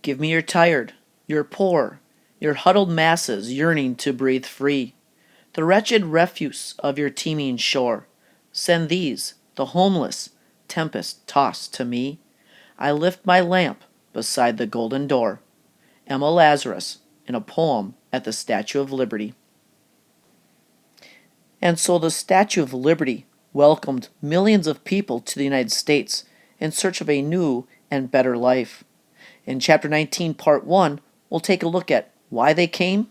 Give me your tired, your poor, your huddled masses yearning to breathe free, the wretched refuse of your teeming shore. Send these, the homeless, tempest tossed to me. I lift my lamp beside the golden door. Emma Lazarus in a poem at the Statue of Liberty. And so the Statue of Liberty welcomed millions of people to the United States in search of a new and better life. In Chapter 19, Part 1, we'll take a look at why they came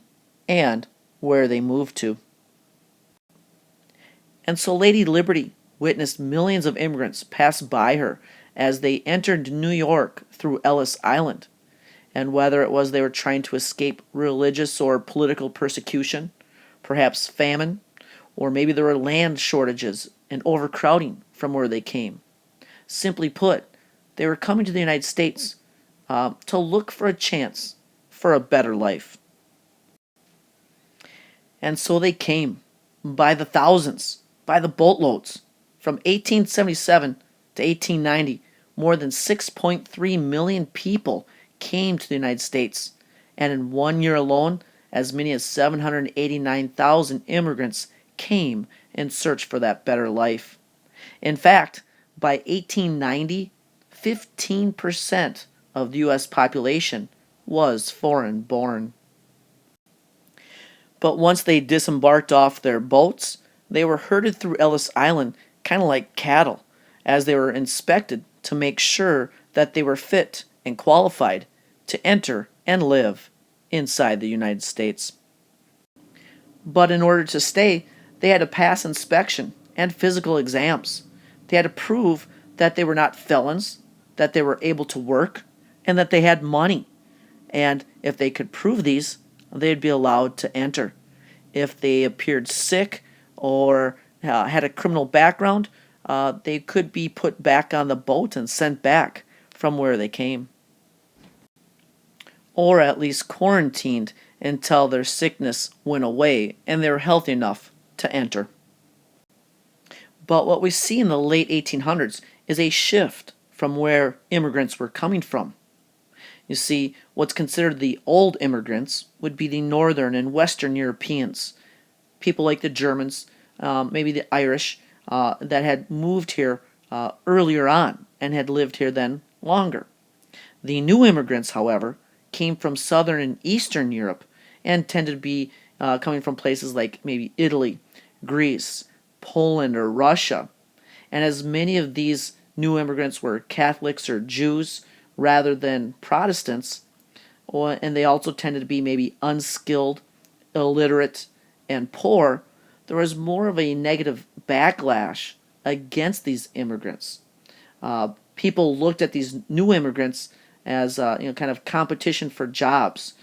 and where they moved to. And so Lady Liberty witnessed millions of immigrants pass by her as they entered New York through Ellis Island. And whether it was they were trying to escape religious or political persecution, perhaps famine, or maybe there were land shortages and overcrowding from where they came. Simply put, they were coming to the United States to look for a chance for a better life. And so they came by the thousands, by the boatloads. From 1877 to 1890, more than 6.3 million people came to the United States, and in 1 year alone, as many as 789,000 immigrants came in search for that better life. In fact, by 1890, 15% of the U.S. population was foreign born. But once they disembarked off their boats, they were herded through Ellis Island kind of like cattle, as they were inspected to make sure that they were fit and qualified to enter and live inside the United States. But in order to stay, they had to pass inspection and physical exams. They had to prove that they were not felons, that they were able to work, and that they had money. And if they could prove these, they'd be allowed to enter. If they appeared sick or had a criminal background, they could be put back on the boat and sent back from where they came. Or at least quarantined until their sickness went away and they were healthy enough to enter. But what we see in the late 1800s is a shift from where immigrants were coming from. You see, what's considered the old immigrants would be the Northern and Western Europeans, people like the Germans, maybe the Irish, that had moved here earlier on and had lived here then longer. The new immigrants, however, came from Southern and Eastern Europe and tended to be coming from places like maybe Italy, Greece, Poland, or Russia. And as many of these new immigrants were Catholics or Jews rather than Protestants, and they also tended to be maybe unskilled, illiterate, and poor, there was more of a negative backlash against these immigrants. People looked at these new immigrants as kind of competition for jobs,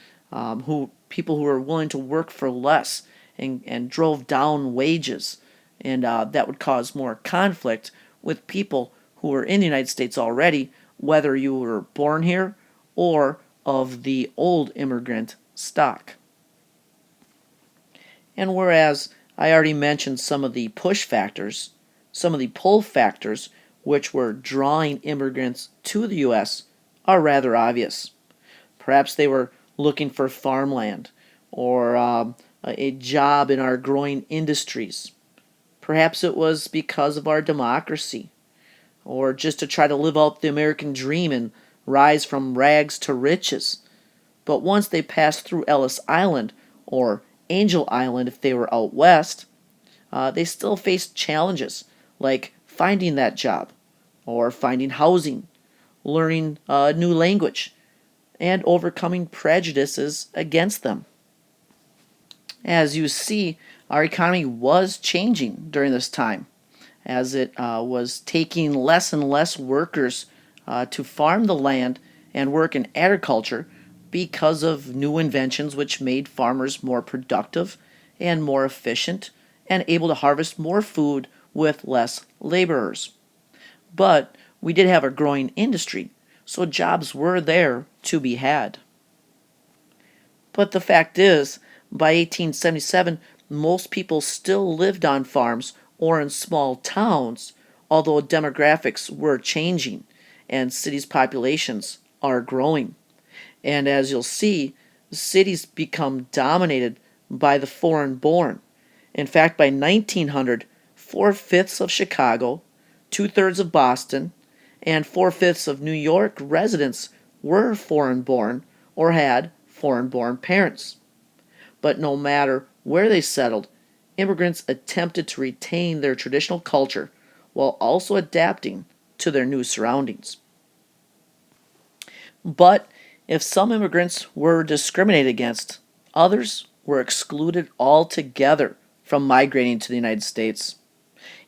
people who were willing to work for less and drove down wages, and that would cause more conflict with people who were in the United States already, whether you were born here or of the old immigrant stock. And whereas I already mentioned some of the push factors, some of the pull factors which were drawing immigrants to the U.S. are rather obvious. Perhaps they were looking for farmland or a job in our growing industries. Perhaps it was because of our democracy, or just to try to live out the American dream and rise from rags to riches. But once they passed through Ellis Island, or Angel Island if they were out west, they still faced challenges like finding that job, or finding housing, learning a new language, and overcoming prejudices against them. As you see, our economy was changing during this time, as it was taking less and less workers to farm the land and work in agriculture because of new inventions which made farmers more productive and more efficient and able to harvest more food with less laborers. But we did have a growing industry, so jobs were there to be had. But the fact is, by 1877, most people still lived on farms or in small towns, although demographics were changing and cities' populations are growing. And as you'll see, cities become dominated by the foreign born. In fact, by 1900, 4/5 of Chicago, 2/3 of Boston, and 4/5 of New York residents were foreign born or had foreign born parents. But no matter where they settled, immigrants attempted to retain their traditional culture while also adapting to their new surroundings. But if some immigrants were discriminated against, others were excluded altogether from migrating to the United States.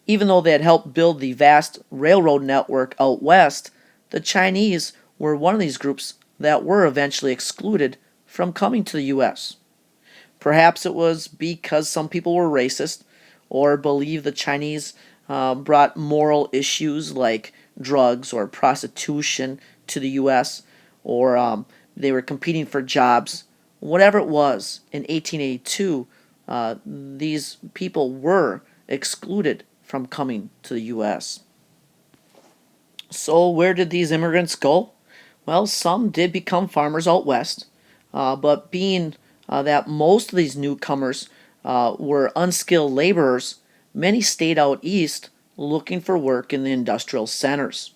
Even though they had helped build the vast railroad network out west, the Chinese were one of these groups that were eventually excluded from coming to the U.S. Perhaps it was because some people were racist or believed the Chinese brought moral issues like drugs or prostitution to the U.S., or they were competing for jobs. Whatever it was, in 1882, these people were excluded from coming to the U.S. So, where did these immigrants go? Well, some did become farmers out west, but being that most of these newcomers were unskilled laborers, many stayed out east looking for work in the industrial centers.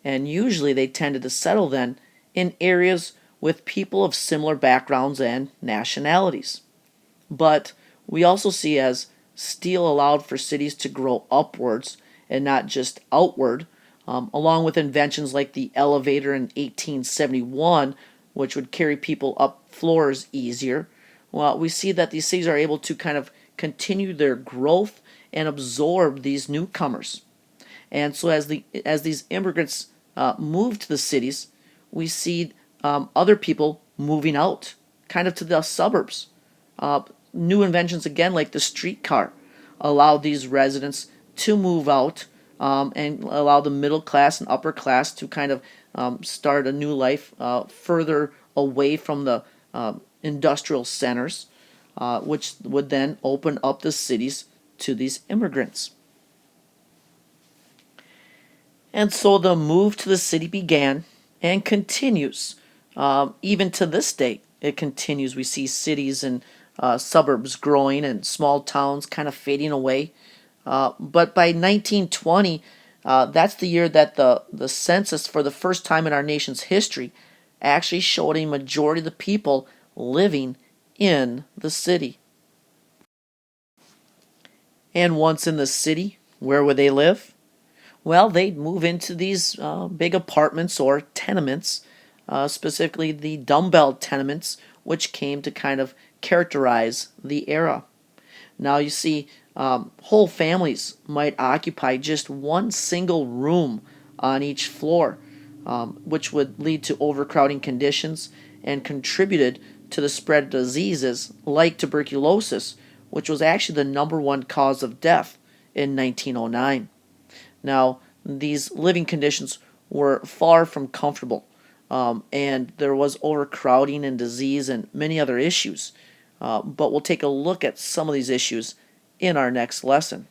And usually they tended to settle then in areas with people of similar backgrounds and nationalities. But we also see as steel allowed for cities to grow upwards and not just outward, along with inventions like the elevator in 1871, which would carry people up floors easier. Well, we see that these cities are able to kind of continue their growth and absorb these newcomers. And so as these immigrants move to the cities, we see other people moving out, kind of to the suburbs. New inventions again, like the streetcar, allow these residents to move out and allow the middle class and upper class to kind of start a new life further away from the industrial centers, which would then open up the cities to these immigrants. And so the move to the city began and continues. Even to this day, it continues. We see cities and suburbs growing and small towns kind of fading away. But by 1920, that's the year that the census, for the first time in our nation's history, actually showed a majority of the people living in the city. And once in the city, where would they live? Well, they'd move into these big apartments or tenements, specifically the dumbbell tenements, which came to kind of characterize the era. Now, you see, whole families might occupy just one single room on each floor, which would lead to overcrowding conditions and contributed to the spread of diseases like tuberculosis, which was actually the number one cause of death in 1909. Now, these living conditions were far from comfortable, and there was overcrowding and disease and many other issues. But we'll take a look at some of these issues in our next lesson.